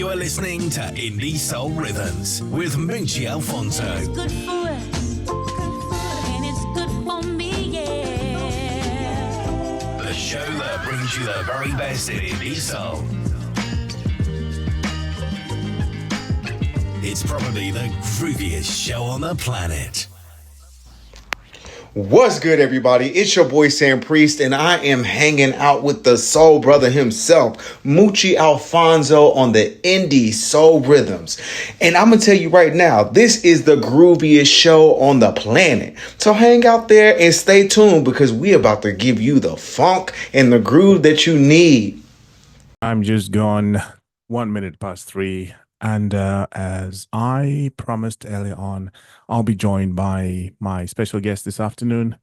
You are listening to Indie Soul Rhythms with Moochie Alfonso. It's good for us, and it's good for me, yeah. The show that brings you the very best in Indie Soul. It's probably the grooviest show on the planet. What's good, everybody? It's your boy Sam Priest, and I am hanging out with the soul brother himself, Moochie Alfonso, on the Indie Soul Rhythms. And I'm gonna tell you right now, this is the grooviest show on the planet. So hang out there and stay tuned, because we about to give you the funk and the groove that you need. I'm just gone 1 minute past 3. And as I promised earlier on, I'll be joined by my special guest this afternoon,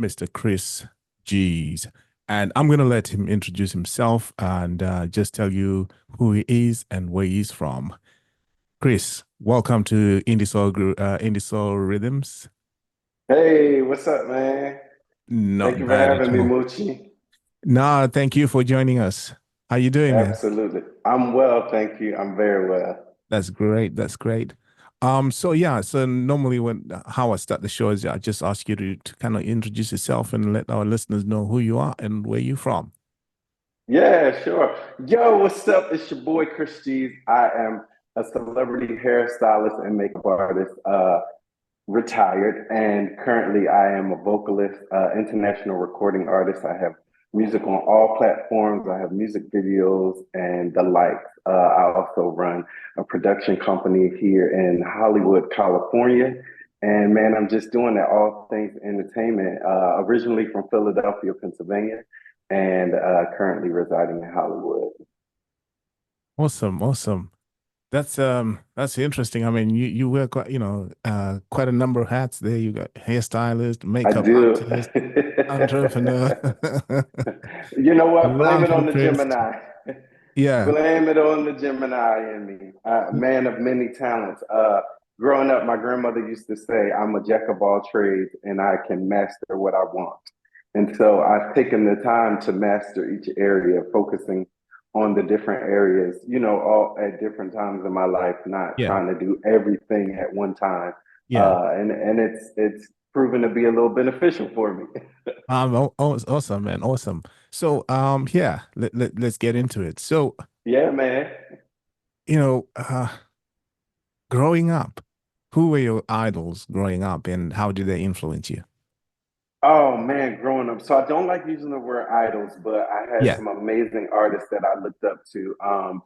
Mr. Chris G's. And I'm going to let him introduce himself and just tell you who he is and where he's from. Chris, welcome to Indie Soul Rhythms. Hey, what's up, man? Not Thank you for bad at having me, all. Moochie. No, thank you for joining us. How you doing, man? Absolutely. I'm well, thank you. I'm very well. That's great. That's great. So normally how I start the show is I just ask you to kind of introduce yourself and let our listeners know who you are and where you're from. Yeah, sure. Yo, what's up? It's your boy Chris G's. I am a celebrity hairstylist and makeup artist, retired, and currently I am a vocalist, international recording artist. I have music on all platforms. I have music videos and the likes. I also run a production company here in Hollywood, California. And man, I'm just doing that all things entertainment, originally from Philadelphia, Pennsylvania, and currently residing in Hollywood. Awesome. That's interesting. I mean, you wear quite quite a number of hats there. You got hairstylist, I makeup do. artist, entrepreneur. You know what? Blame it on the Philanthropist. Gemini. Yeah. Blame it on the Gemini in me. Man of many talents. Growing up, my grandmother used to say, I'm a jack of all trades and I can master what I want. And so I've taken the time to master each area, focusing on the different areas, all at different times in my life, not Yeah. trying to do everything at one time. Yeah. And it's proven to be a little beneficial for me. Awesome, man. Awesome. So, let's get into it. So, Yeah, man. growing up, who were your idols growing up and how did they influence you? Oh man, growing up. So I don't like using the word idols, but I had Yeah. some amazing artists that I looked up to.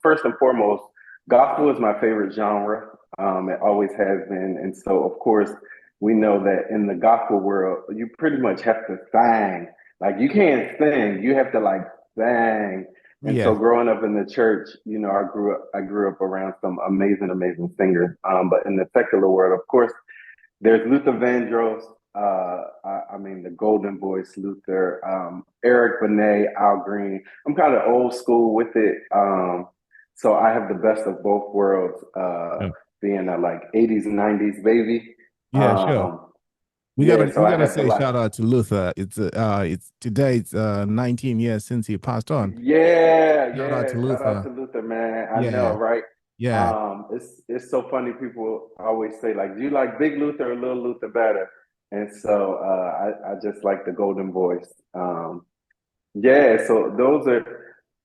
First and foremost, gospel is my favorite genre. It always has been. And so, of course, we know that in the gospel world, you pretty much have to sing. Like you can't sing, you have to like sing. And so Yeah. growing up in the church, I grew up around some amazing singers. But in the secular world, of course, there's Luther Vandross, the Golden Voice Luther, Eric Benet, Al Green. I'm kind of old school with it. So I have the best of both worlds, Yeah. being a like 80s and 90s baby. Yeah, sure. We So I gotta have the say like, shout out to Luther. It's today. It's 19 years since he passed on. yeah, Shout out to shout out to Luther. Luther, man. I know, Yeah, right? yeah. It's so funny. People always say like, do you like Big Luther or Little Luther better? And so I just like the Golden Voice. So those are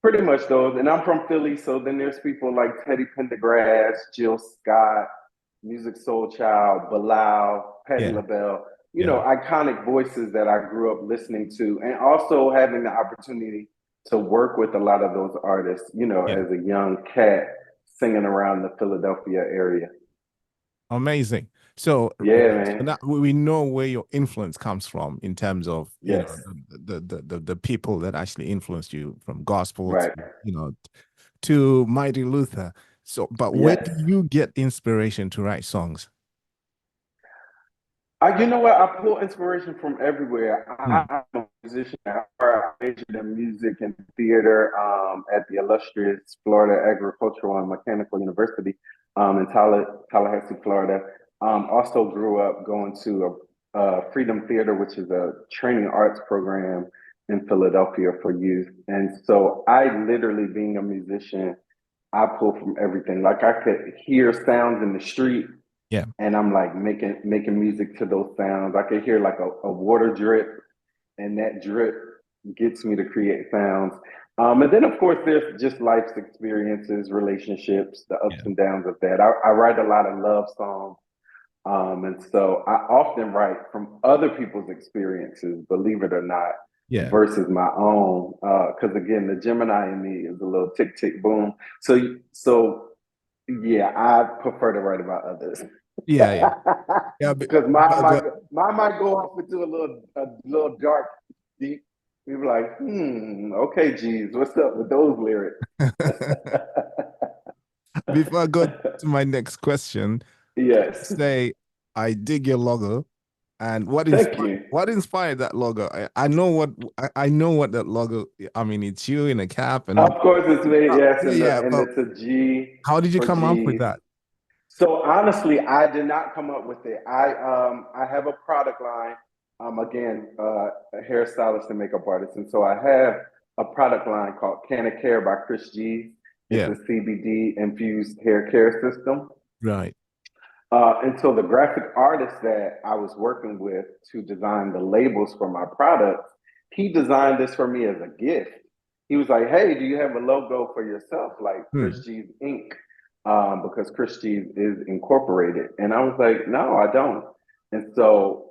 pretty much those. And I'm from Philly, so then there's people like Teddy Pendergrass, Jill Scott, Music Soul Child, Bilal, Patti Yeah, LaBelle. yeah, Iconic voices that I grew up listening to, and also having the opportunity to work with a lot of those artists. yeah. As a young cat singing around the Philadelphia area. Amazing. So, Yeah, so man. now we know where your influence comes from in terms of Yes. the people that actually influenced you, from gospel to Right. to Mighty Luther. So, but where Yes. do you get inspiration to write songs? You know what? I pull inspiration from everywhere. Hmm. I'm a musician at heart. I majored in music and theater at the illustrious Florida Agricultural and Mechanical University in Tallahassee, Florida. Also grew up going to a Freedom Theater, which is a training arts program in Philadelphia for youth. And so I literally, being a musician, I pull from everything. Like I could hear sounds in the street Yeah. and I'm like making music to those sounds. I could hear like a water drip and that drip gets me to create sounds. And then of course there's just life's experiences, relationships, the ups Yeah. and downs of that. I write a lot of love songs. And so I often write from other people's experiences, believe it or not, Yeah. versus my own. Because again, the Gemini in me is a little tick tick boom. So yeah, I prefer to write about others. Yeah. Yeah. Yeah. Because mine might go off into a little dark, deep. People like, okay, geez, what's up with those lyrics? Before I go to my next question, Yes, say I dig your logo, and thank you. what inspired that logo? I know I know what that logo. I mean, it's you in a cap and Of all. course, it's me. Yes, Yeah, and yeah. But it's a G how did you for come up with G's. that? So honestly, I did not come up with it. I have a product line. Again, a hairstylist and makeup artist, and so I have a product line called Can of Care by Chris G. It's Yeah. a CBD infused hair care system. Right. And so the graphic artist that I was working with to design the labels for my products, he designed this for me as a gift. He was like, "Hey, do you have a logo for yourself, like Hmm. Chris G's Inc.?" Because Chris G's is incorporated, and I was like, "No, I don't." And so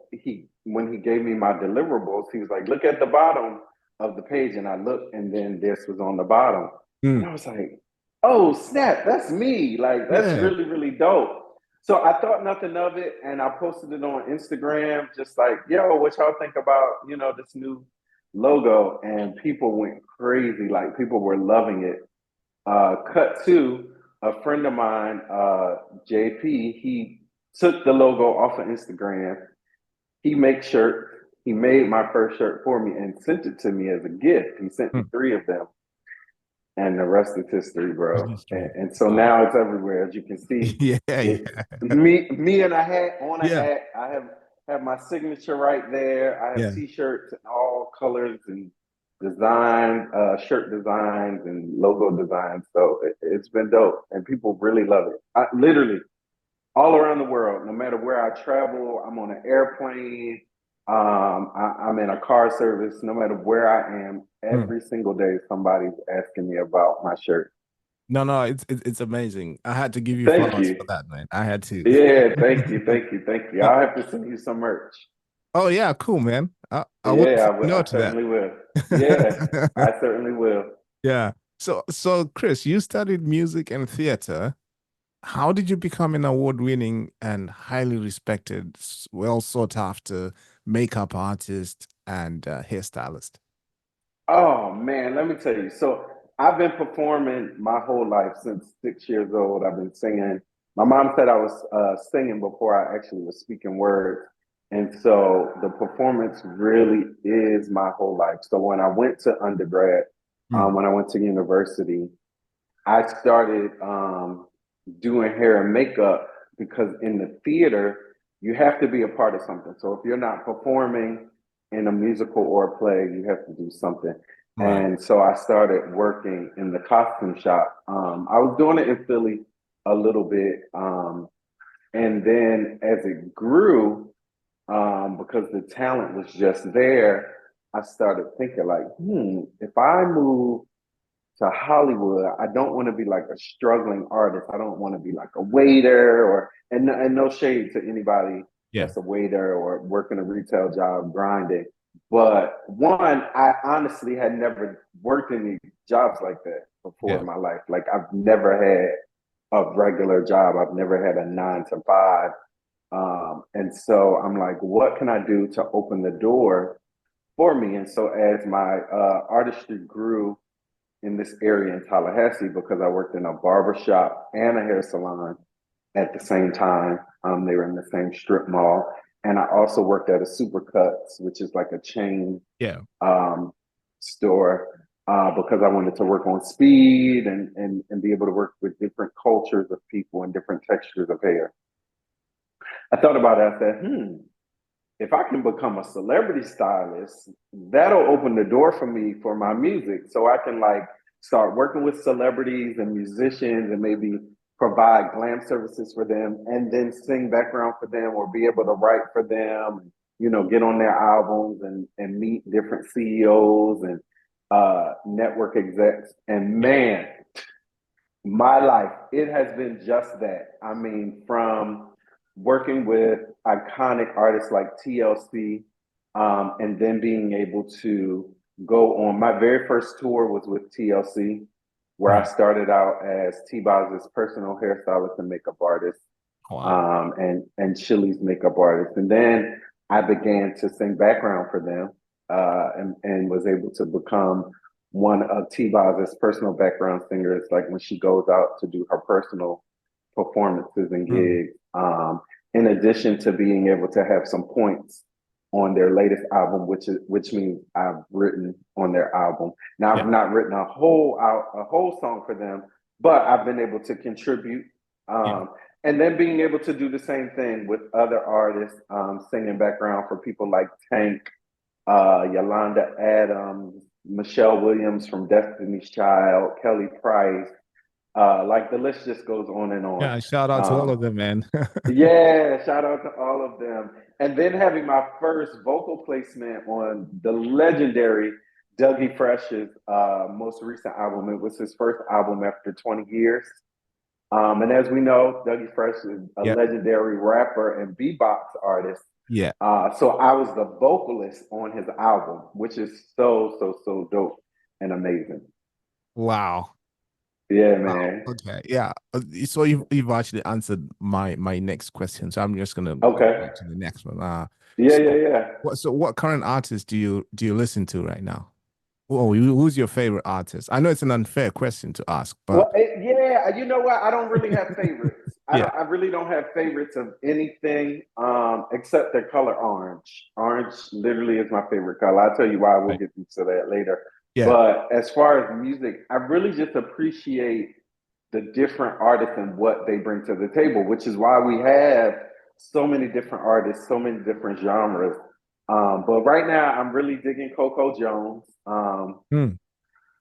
when he gave me my deliverables, he was like, "Look at the bottom of the page," and I looked, and then this was on the bottom, Hmm. and I was like, "Oh snap, that's me! Like that's Yeah. really really dope." So I thought nothing of it, and I posted it on Instagram, just like, "Yo, what y'all think about this new logo?" And people went crazy, like people were loving it. Cut to a friend of mine, JP. He took the logo off of Instagram. He makes shirts. He made my first shirt for me and sent it to me as a gift. He sent me Hmm. 3 of them, and the rest is history, It's bro. And, history. and so Wow. now it's everywhere, as you can see. Yeah. It's Yeah. me in a hat, on a Yeah. hat. I have my signature right there. I have Yeah. T-shirts in all colors and designs, shirt designs and logo designs. So it's been dope, and people really love it. Literally all around the world, no matter where I travel, I'm on an airplane, I'm in a car service, no matter where I am, Hmm. every single day somebody's asking me about my shirt. No, no, it's amazing. I had to give you Thank flowers you. for that, man. I had to. Yeah, thank you, thank you, thank you. I'll have to send you some merch. Oh yeah, cool, man. I wouldn't Yeah, say no I to certainly will. Yeah, that. I certainly will. Yeah. So Chris, you studied music and theater. How did you become an award-winning and highly respected, well sought after makeup artist and hairstylist? Oh man, let me tell you. So I've been performing my whole life since 6 years old. I've been singing. My mom said I was singing before I actually was speaking words. And so the performance really is my whole life. So when I went to undergrad, Hmm. when I went to university, I started doing hair and makeup because in the theater, you have to be a part of something. So if you're not performing in a musical or a play, you have to do something. Right. And so I started working in the costume shop. I was doing it in Philly a little bit. And then as it grew, because the talent was just there, I started thinking like, if I move to Hollywood, I don't want to be like a struggling artist. I don't want to be like a waiter and no shade to anybody Yeah. that's a waiter or working a retail job grinding. But one, I honestly had never worked any jobs like that before Yeah. in my life. Like I've never had a regular job. I've never had a 9 to 5. And so I'm like, what can I do to open the door for me? And so as my artistry grew in this area in Tallahassee, because I worked in a barber shop and a hair salon at the same time. They were in the same strip mall. And I also worked at a Supercuts, which is like a chain Yeah. um, store, because I wanted to work on speed and be able to work with different cultures of people and different textures of hair. I thought about it. I said, if I can become a celebrity stylist, that'll open the door for me for my music. So I can like start working with celebrities and musicians and maybe provide glam services for them and then sing background for them or be able to write for them, get on their albums and meet different CEOs and network execs. And man, my life, it has been just that. I mean, from working with iconic artists like TLC, and then being able to go on. My very first tour was with TLC, where I Right. started out as T-Boz's personal hairstylist and makeup artist, Wow. and Chili's makeup artist. And then I began to sing background for them, and was able to become one of T-Boz's personal background singers, like when she goes out to do her personal performances and Mm. gigs. In addition to being able to have some points on their latest album, which means I've written on their album. Now Yeah. I've not written a whole song for them, but I've been able to contribute. Yeah. And then being able to do the same thing with other artists, singing background for people like Tank, Yolanda Adams, Michelle Williams from Destiny's Child, Kelly Price, like the list just goes on and on. Yeah. Shout out to all of them, man. Yeah, shout out to all of them. And then having my first vocal placement on the legendary Dougie Fresh's most recent album. It was his first album after 20 years. And as we know, Dougie Fresh is a Yeah. legendary rapper and beatbox artist. Yeah. So I was the vocalist on his album, which is so dope and amazing. Wow. Yeah, Wow. man. Okay. Yeah. So you've actually answered my next question. So I'm just gonna go Okay. to the next one. Yeah, So yeah. what current artists do you listen to right now? Oh, who's your favorite artist? I know it's an unfair question to ask, but Well, yeah, you know what? I don't really have favorites. yeah. I really don't have favorites of anything, except their color orange. Orange literally is my favorite color. I'll tell you why. We'll Right. get into that later. Yeah. But as far as music, I really just appreciate the different artists and what they bring to the table, which is why we have so many different artists, so many different genres. But right now, I'm really digging Coco Jones. Hmm.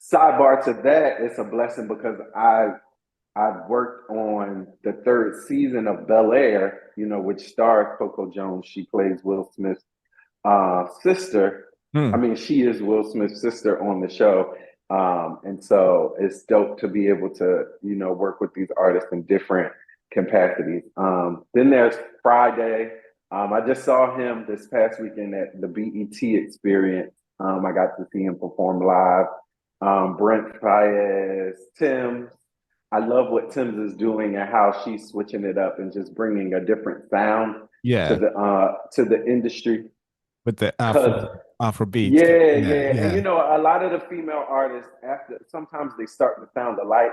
Sidebar to that, it's a blessing because I've worked on the third season of Bel Air, which stars Coco Jones. She plays Will Smith's sister. I Hmm. mean, she is Will Smith's sister on the show. And so it's dope to be able to, work with these artists in different capacities. Then there's Friday. I just saw him this past weekend at the BET Experience. I got to see him perform live. Brent Fayez, Tim. I love what Tim's is doing and how she's switching it up and just bringing a different sound to Yeah. the industry. With the Cause Afro beats. yeah, Yeah. yeah, and Yeah. a lot of the female artists after sometimes they start to sound alike.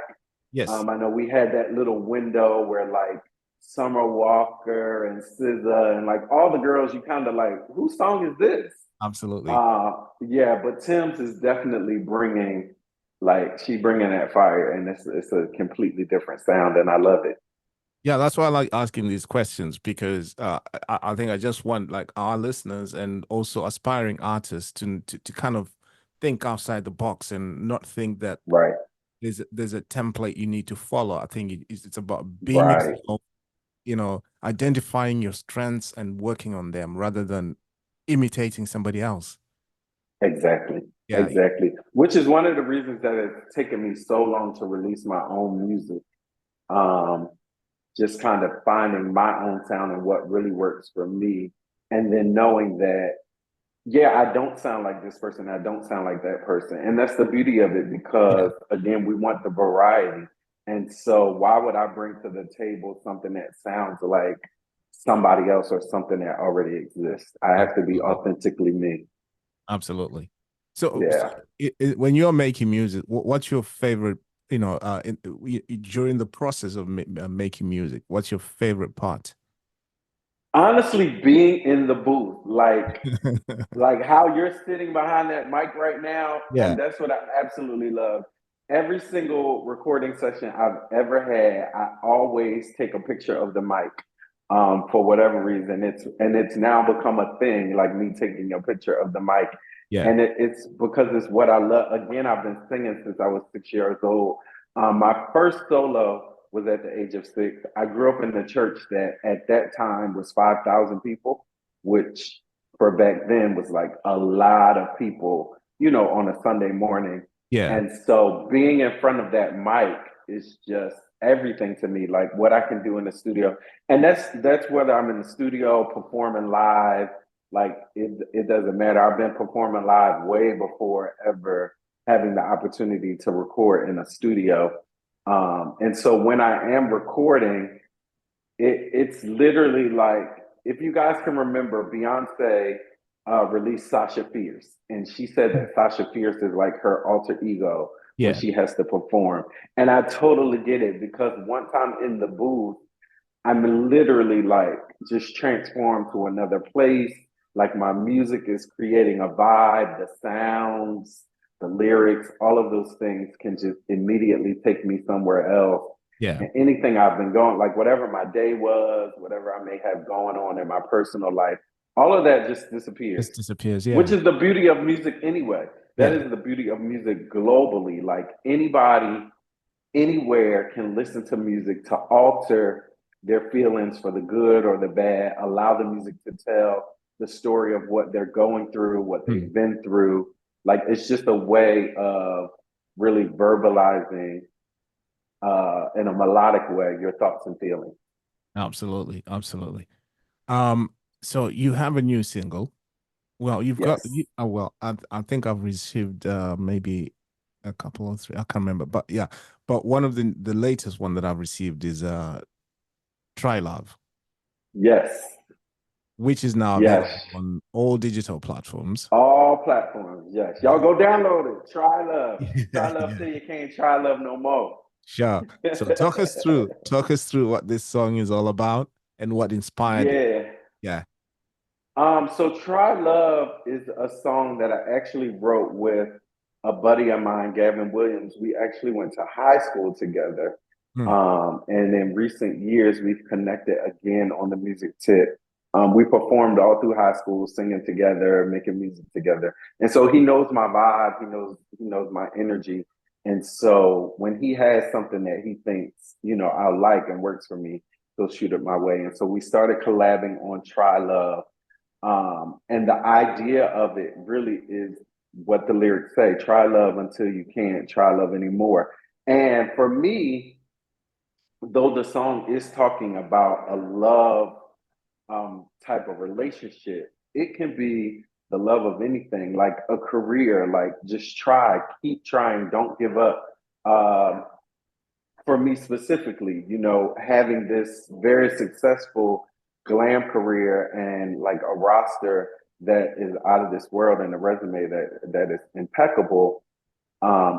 Yes. I know we had that little window where like Summer Walker and SZA and like all the girls, you kind of like, whose song is this? Absolutely. Yeah, but Tim's is definitely she's bringing that fire, and it's a completely different sound, and I love it. Yeah, that's why I like asking these questions because I think I just want like our listeners and also aspiring artists to kind of think outside the box and not think that Right, there's a template you need to follow. I think it's about being right, yourself, identifying your strengths and working on them rather than imitating somebody else. exactly, Yeah, exactly. Which is one of the reasons that it's taken me so long to release my own music. Um, just kind of finding my own sound and what really works for me, and then knowing that yeah, I don't sound like this person. I don't sound like that person. And that's the beauty of it yeah, because, again, we want the variety. And so, why would I bring to the table something that sounds like somebody else or something that already exists? I have to be absolutely, authentically me. absolutely. So Yeah. when you're making music, what's your favorite? During the process of making music, what's your favorite part? Honestly, being in the booth, like how you're sitting behind that mic right now, Yeah, and that's what I absolutely love. Every single recording session I've ever had, I always take a picture of the mic. For whatever reason, it's now become a thing, like me taking a picture of the mic Yeah. And it's because it's what I love. Again, I've been singing since I was 6 years old. My first solo was at the age of 6. I grew up in a church that at that time was 5,000 people, which for back then was like a lot of people, on a Sunday morning. Yeah. And so being in front of that mic is just everything to me, like what I can do in the studio. And that's whether I'm in the studio performing live, like it doesn't matter. I've been performing live way before ever having the opportunity to record in a studio. And so when I am recording, it's literally like, if you guys can remember, Beyonce released Sasha Fierce, and she said that Sasha Fierce is like her alter ego when Yeah. she has to perform. And I totally get it, because once I'm in the booth, I'm literally like just transformed to another place. Like my music is creating a vibe, the sounds, the lyrics, all of those things can just immediately take me somewhere else. Yeah. And anything I've been going, like whatever my day was, whatever I may have going on in my personal life, all of that just disappears, Just disappears. which Yeah. is the beauty of music anyway. That Yeah. is the beauty of music globally. Like anybody anywhere can listen to music to alter their feelings for the good or the bad, allow the music to tell the story of what they're going through, what Hmm. they've been through. Like it's just a way of really verbalizing in a melodic way your thoughts and feelings. Absolutely. Absolutely. Um, so you have a new single. Well, you've got Yes. you, well, I think I've received maybe a couple or three. I can't remember, but yeah. But one of the latest one that I've received is Try Love, Yes. which is now Yes. available on all digital platforms. All platforms. Yes. Y'all Yeah. go download it. Try love. Try Yeah, love yeah. till you can't try love no more. Sure. So talk us through what this song is all about and what inspired it. Yeah. Yeah. So Try Love is a song that I actually wrote with a buddy of mine, Gavin Williams. We actually went to high school together. Hmm. And in recent years, we've connected again on the music tip. We performed all through high school, singing together, making music together. And so he knows my vibe, he knows my energy. And so when he has something that he thinks, I like and works for me, he'll shoot it my way. And so we started collabing on Try Love. And the idea of it really is what the lyrics say: try love until you can't try love anymore. And for me, though the song is talking about a love type of relationship, it can be the love of anything, like a career, like just try, keep trying, don't give up. Um, for me specifically, having this very successful glam career and like a roster that is out of this world and a resume that is impeccable.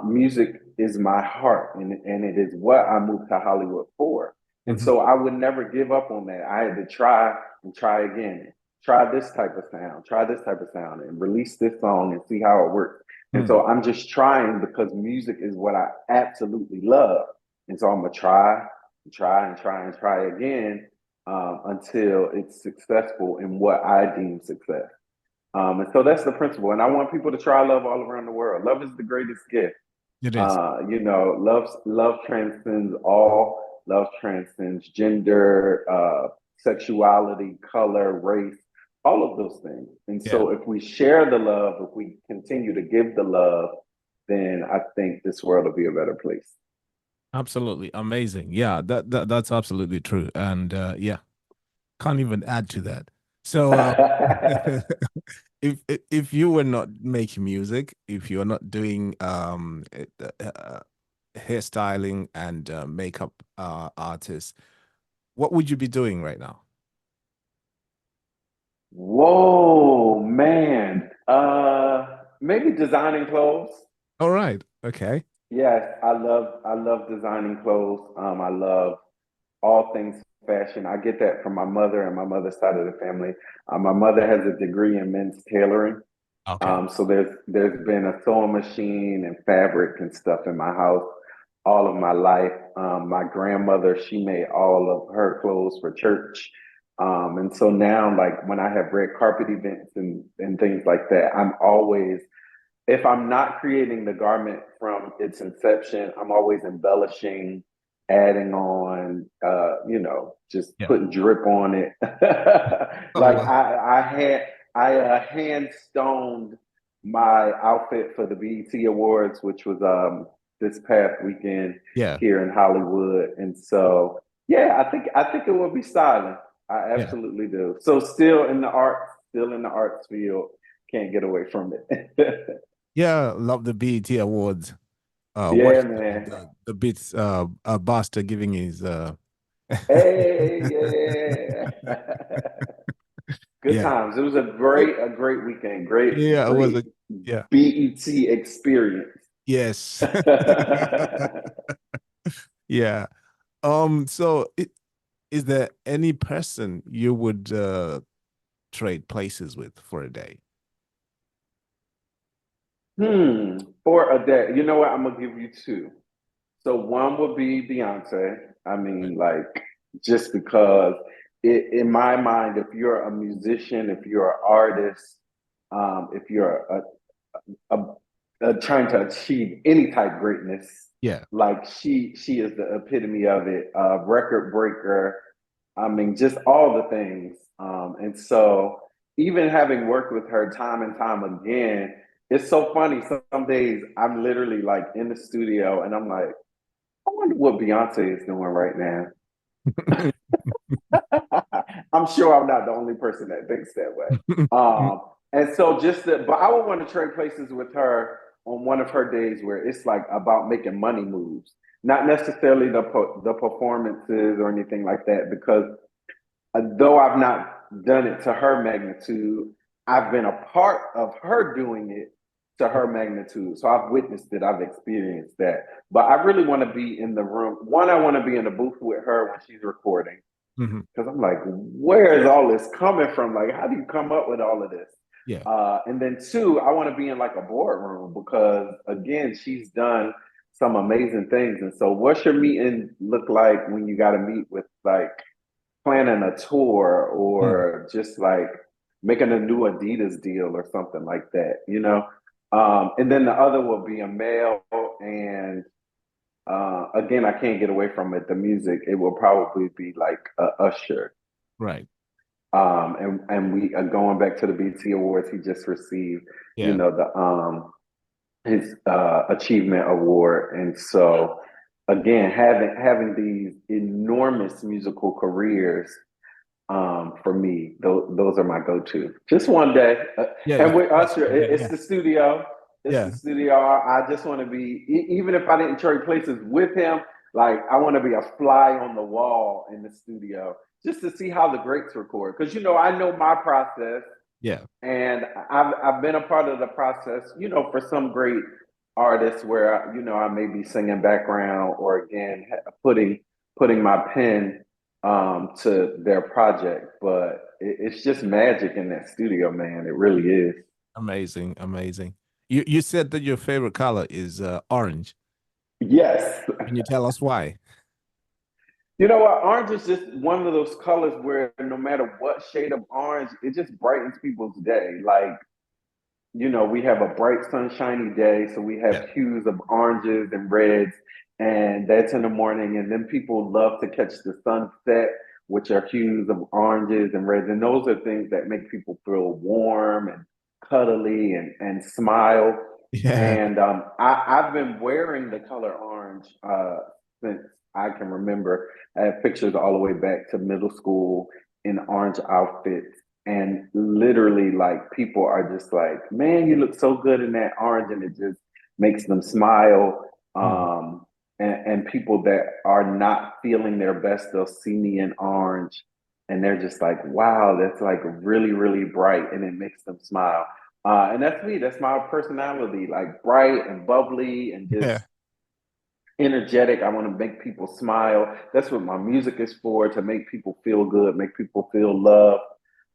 Music is my heart, and it is what I moved to Hollywood for. And Mhm. so I would never give up on that. I had to try and try again, try this type of sound, try this type of sound, and release this song and see how it works. And Hmm. so I'm just trying because music is what I absolutely love. And so I'm gonna try and try and try and try again until it's successful in what I deem success. And so that's the principle. And I want people to try love all around the world. Love is the greatest gift. It is. Love transcends all. Love transcends gender, sexuality, color, race, all of those things. And Yeah. so if we share the love, if we continue to give the love, then I think this world will be a better place. Absolutely amazing. Yeah, that's absolutely true. And yeah, can't even add to that. So if you were not making music, if you're not doing hairstyling and makeup artists, what would you be doing right now? Whoa, man. Maybe designing clothes. All right. Okay. Yes, I love designing clothes. I love all things fashion. I get that from my mother and my mother's side of the family. My mother has a degree in men's tailoring. Okay. So there's been a sewing machine and fabric and stuff in my house all of my life. My grandmother, she made all of her clothes for church. And so now, like when I have red carpet events and things like that, I'm always, if I'm not creating the garment from its inception, I'm always embellishing, adding on, just Yeah. putting drip on it. Oh Like wow. I hand stoned my outfit for the BET Awards, which was this past weekend Yeah. here in Hollywood, and so yeah, I think it will be styling. I Yeah. absolutely do. So still in the arts field, can't get away from it. Yeah. Love the BET Awards. Yeah, Watch man. the bits Buster giving his Hey, yeah. Good yeah. times. It was It- a great weekend. Great, yeah, it was great a yeah. BET experience. Yes. Yeah. So is there any person you would trade places with for a day? For a day. You know what? I'm gonna give you two. So one would be Beyonce. I Right. mean, like, just because in my mind, if you're a musician, if you're an artist, if you're a, trying to achieve any type greatness, Yeah. like she is the epitome of it. Record breaker. I mean, just all the things. And so even having worked with her time and time again, it's so funny. Some days I'm literally like in the studio and I'm like, I wonder what Beyonce is doing right now. I'm sure I'm not the only person that thinks that way. And so but I would want to trade places with her on one of her days where it's like about making money moves, not necessarily the performances or anything like that. Because though I've not done it to her magnitude, I've been a part of her doing it to her magnitude. So I've witnessed it, I've experienced that. But I really want to be in the room. One, I want to be in the booth with her when she's recording. Mhm. Because I'm like, where is all this coming from? Like, how do you come up with all of this? Yeah. And then two, I want to be in like a boardroom because again, she's done some amazing things. And so what's your meeting look like when you got to meet with like planning a tour Mm. or just like making a new Adidas deal or something like that, you know? And then the other will be a male. And again, I can't get away from it. The music, it will probably be like a Usher. Right. And we are going back to the BT Awards. He just received, Yeah. the his achievement award, and so again, having these enormous musical careers, for me, those are my go-to. Just one day, Yeah. and Of with course. Usher, Yeah. it's Yeah. the studio. It's the Yeah. studio. I just want to be, even if I didn't trade places with him, like I want to be a fly on the wall in the studio, just to see how the greats record. Because I know my process, Yeah. and I've been a part of the process. For some great artists, where I may be singing background or again putting my pen to their project, but it's just magic in that studio, man. It really is. Amazing. Amazing. You said that your favorite color is orange. Yes. Can you tell us why? You know what? Orange is just one of those colors where no matter what shade of orange, it just brightens people's day. Like, we have a bright, sunshiny day, so we Yeah. have hues of oranges and reds, and that's in the morning. And then people love to catch the sunset, which are hues of oranges and reds. And those are things that make people feel warm and cuddly and smile. Yeah. And I've been wearing the color orange since I can remember. I have pictures all the way back to middle school in orange outfits. And literally, like, people are just like, man, you look so good in that orange. And it just makes them smile. Mm. And people that are not feeling their best, they'll see me in orange and they're just like, wow, that's like really, really bright. And it makes them smile. And that's me. That's my personality, like bright and bubbly and Yeah. just energetic. I want to make people smile. That's what my music is for, to make people feel good, make people feel love.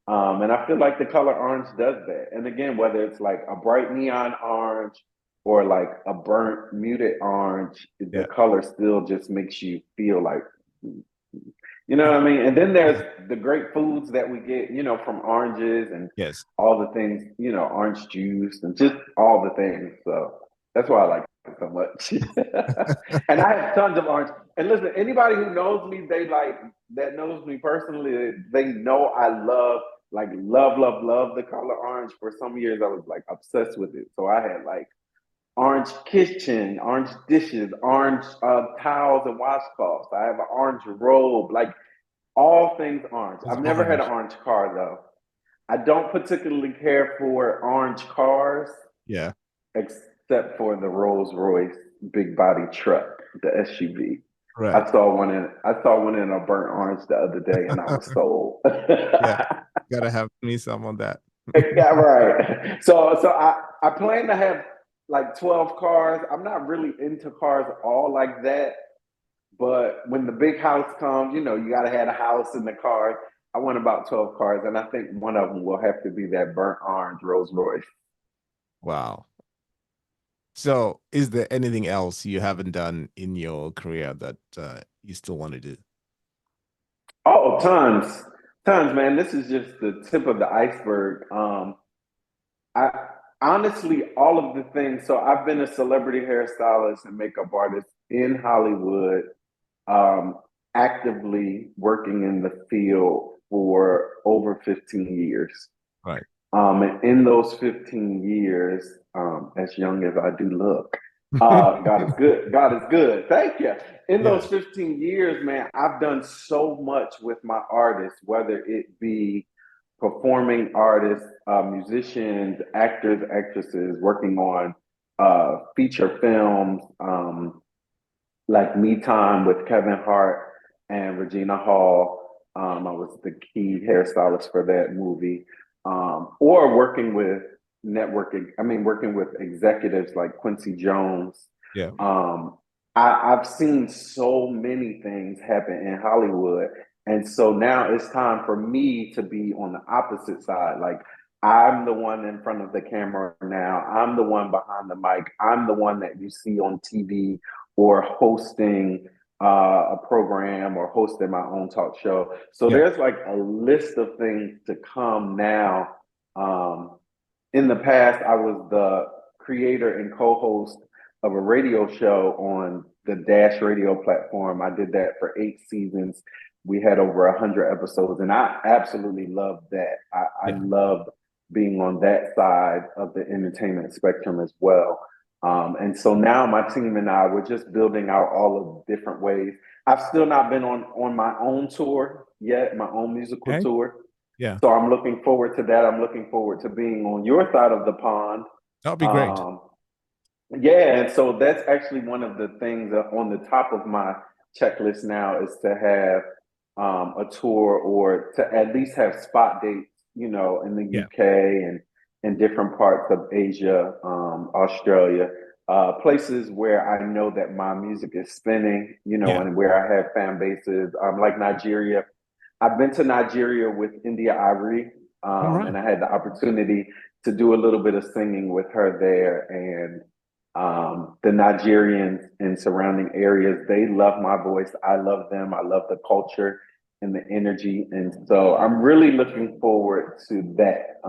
And I feel like the color orange does that. And again, whether it's like a bright neon orange or like a burnt muted orange, the Yeah. color still just makes you feel like You know what I mean? And then there's the great foods that we get, from oranges and Yes. all the things, orange juice and just all the things. So that's why I like it so much. And I have tons of orange. And listen, anybody who knows me, that knows me personally, they know I love the color orange. For some years, I was like obsessed with it. So I had like orange kitchen, orange dishes, orange towels and washcloths. I have an orange robe, like all things orange. It's I've never had an orange. orange car though. I don't particularly care for orange cars, Yeah. except for the Rolls Royce big body truck, the SUV. Right. I saw one in a burnt orange the other day, and I was sold. Yeah. Gotta have me some on that. Yeah, right. So I plan to have like 12 cars. I'm not really into cars all like that, but when the big house comes, you got to have a house and the cars. I want about 12 cars, and I think one of them will have to be that burnt orange Rolls Royce. Wow. So, is there anything else you haven't done in your career that you still want to do? Oh, tons, tons, man. This is just the tip of the iceberg. I honestly, all of the things. So I've been a celebrity hairstylist and makeup artist in Hollywood, um, actively working in the field for over 15 years. Right. And in those 15 years, as young as I do look, God is good. God is good. Thank you. In Yeah. those 15 years, man, I've done so much with my artists, whether it be performing artists, musicians, actors, actresses, working on feature films, like Me Time with Kevin Hart and Regina Hall. I was the key hairstylist for that movie. Or working with working with executives like Quincy Jones. Yeah. I've seen so many things happen in Hollywood. And so now it's time for me to be on the opposite side. Like, I'm the one in front of the camera now. I'm the one behind the mic. I'm the one that you see on TV or hosting a program or hosting my own talk show. So Yeah. there's like a list of things to come now. Um, in the past, I was the creator and co-host of a radio show on the Dash radio platform. I did that for 8 seasons. We had over 100 episodes, and I absolutely loved that. I Yeah. loved being on that side of the entertainment spectrum as well. And so now my team and I, we're just building out all of the different ways. I've still not been on my own tour yet, my own musical Okay. tour. Yeah. So I'm looking forward to that. I'm looking forward to being on your side of the pond. That'll be great. Um, yeah, and so that's actually one of the things on the top of my checklist now is to have a tour or to at least have spot dates, in the Yeah. UK and in different parts of Asia, Australia, places where I know that my music is spinning, Yeah. and where I have fan bases, like Nigeria. I've been to Nigeria with India Ivory, All right. and I had the opportunity to do a little bit of singing with her there. And the Nigerians in surrounding areas, they love my voice. I love them. I love the culture and the energy. And so I'm really looking forward to that,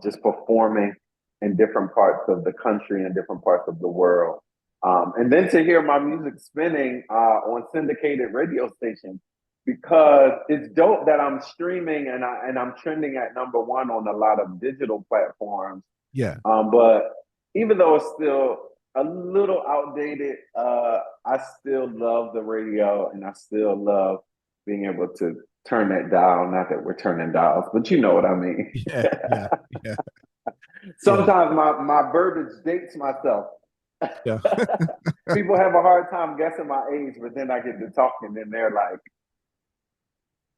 just performing in different parts of the country and different parts of the world. And then to hear my music spinning on syndicated radio stations, because it's dope that I'm streaming and I'm trending at #1 on a lot of digital platforms. Yeah. But even though it's still a little outdated, I still love the radio and I still love being able to turn that dial. Not that we're turning dials, but you know what I mean. Yeah. Yeah. Yeah. Yeah. Sometimes my verbiage dates myself. Yeah. People have a hard time guessing my age, but then I get to talking and they're like,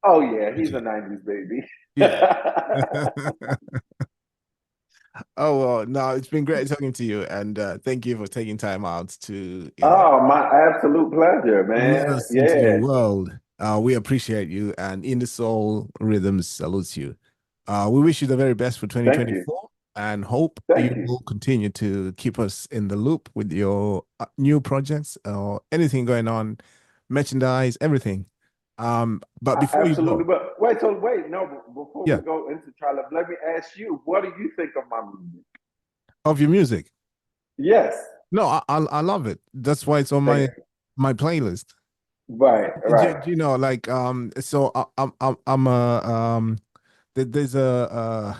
oh yeah, he's a 90s baby. Yeah. Oh, well, no, it's been great talking to you, and thank you for taking time out to, Oh, my absolute pleasure, let man. us into your Yeah. world. We appreciate you, and In the Soul Rhythms salutes you. We wish you the very best for Thank you. 2024 and hope Thank you you. will continue to keep us in the loop with your new projects or anything going on, merchandise, everything. But before you Absolutely. go, But wait, no, before yeah, we go into Try Love, let me ask you, what do you think of my music? of your music. Yes. No, I love it. That's why it's on Thank my playlist. Right, right. Do you know, like, so I'm a there's a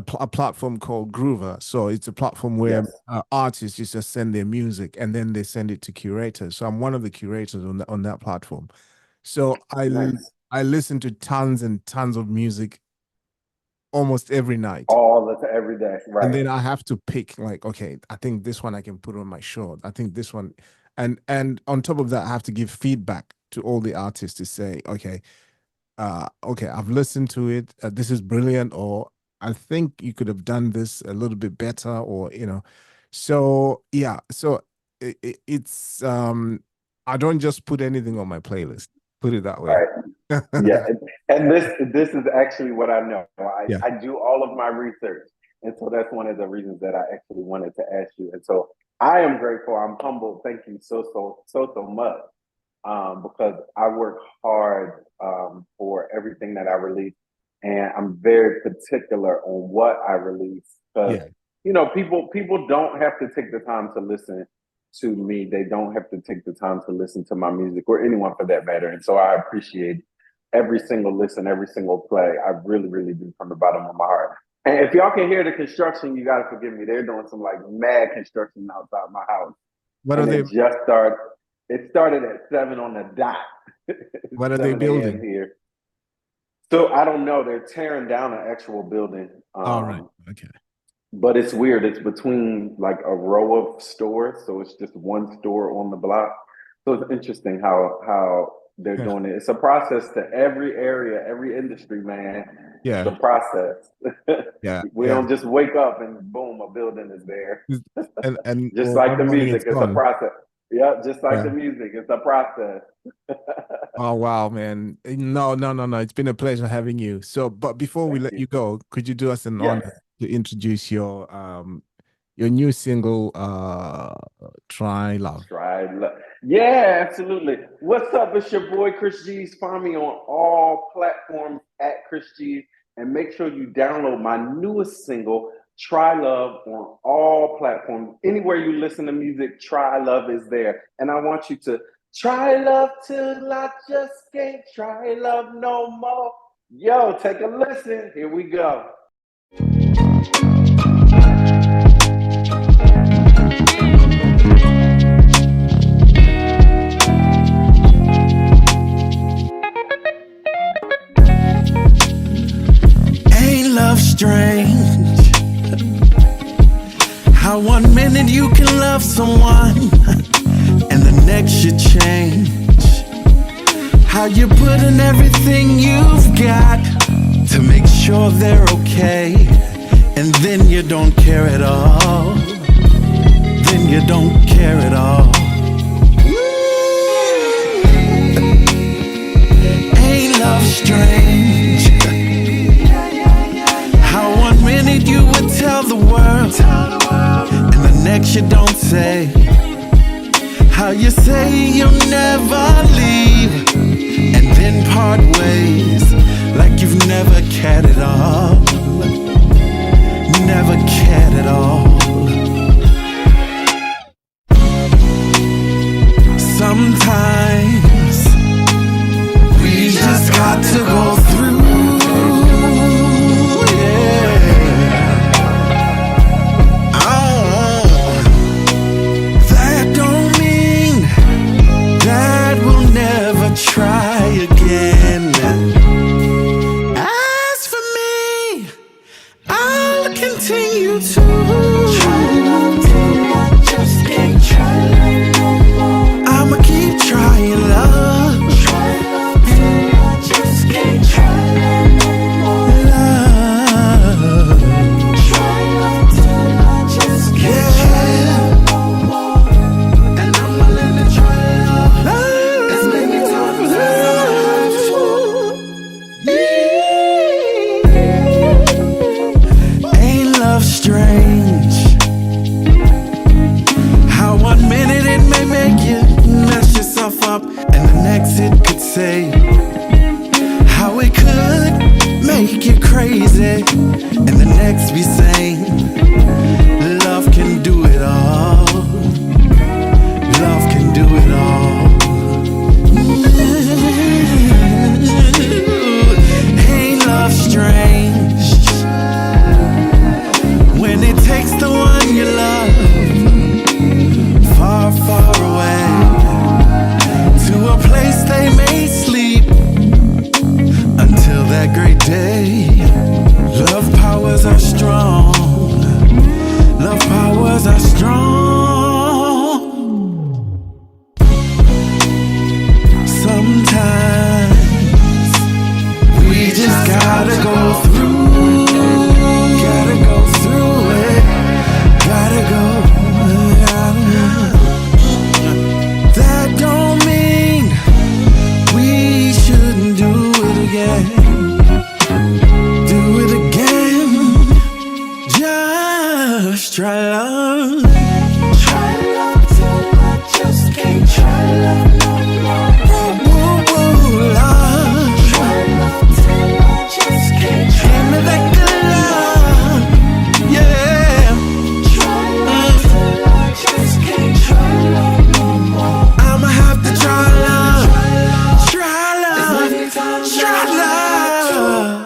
platform called Groover. So it's a platform where Yes. artists just send their music and then they send it to curators. So I'm one of the curators on that platform. So Nice. I listen to tons and tons of music almost every night. All the every day. And Right. then I have to pick, like, okay, I think this one I can put on my show. I think this one, and on top of that, I have to give feedback to all the artists to say, okay, I've listened to it. This is brilliant, or I think you could have done this a little bit better, or So yeah, so it's I don't just put anything on my playlist. Put it that way. Right. Yeah, and this is actually what I know. Yeah. I do all of my research, and so that's one of the reasons that I actually wanted to ask you. And so I am grateful. I'm humbled. Thank you so much, because I work hard for everything that I release, and I'm very particular on what I release because Yeah. people don't have to take the time to listen to me. They don't have to take the time to listen to my music or anyone for that matter. And so I appreciate every single listen, every single play. I really, really do from the bottom of my heart. And if y'all can hear the construction, you gotta forgive me. They're doing some like mad construction outside my house. What are And they? it just started. It started at 7 on the dot. What are they 7 a.m. building? here. So I don't know. They're tearing down an actual building. All right. Okay. But it's weird. It's between like a row of stores, so it's just one store on the block. So it's interesting how they're Yeah. doing it. It's a process to every area, every industry, man. Yeah. It's a process. Yeah. We Yeah. don't just wake up and boom, a building is there. And Just well, like one the morning music, it's it's a gone. process. Yeah, just like the Yeah. music, it's a process. Oh wow, man. No, no, no, no. It's been a pleasure having you. So, but before we Thank let you. you go, could you do us an Yes. honor to introduce your new single, Try Love? Yeah, absolutely. What's up? It's your boy Chris G's. Find me on all platforms at Chris G's, and make sure you download my newest single, Try Love, on all platforms. Anywhere you listen to music, Try Love is there. And I want you to try love till I just can't try love no more. Yo, take a listen. Here we go. Ain't love strange? How 1 minute you can love someone and the next you change. How you put in everything you've got to make sure they're okay, and then you don't care at all. Then you don't care at all. Ain't love strange? How 1 minute you would tell the world and the next you don't say. How you say you'll never leave and then part ways like you've never cared at all. Never cared at all. Sometimes we just got to go through. Try again. As for me, I'll continue to Try love till I just can't try love no more. Woo, woo, woo, love. Try love till I just can't try. Give me that good love, yeah. Try love till I just can't try love no more. I'ma have to try love, try love, try love.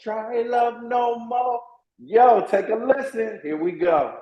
Try love no more. Yo, take a listen. Here we go.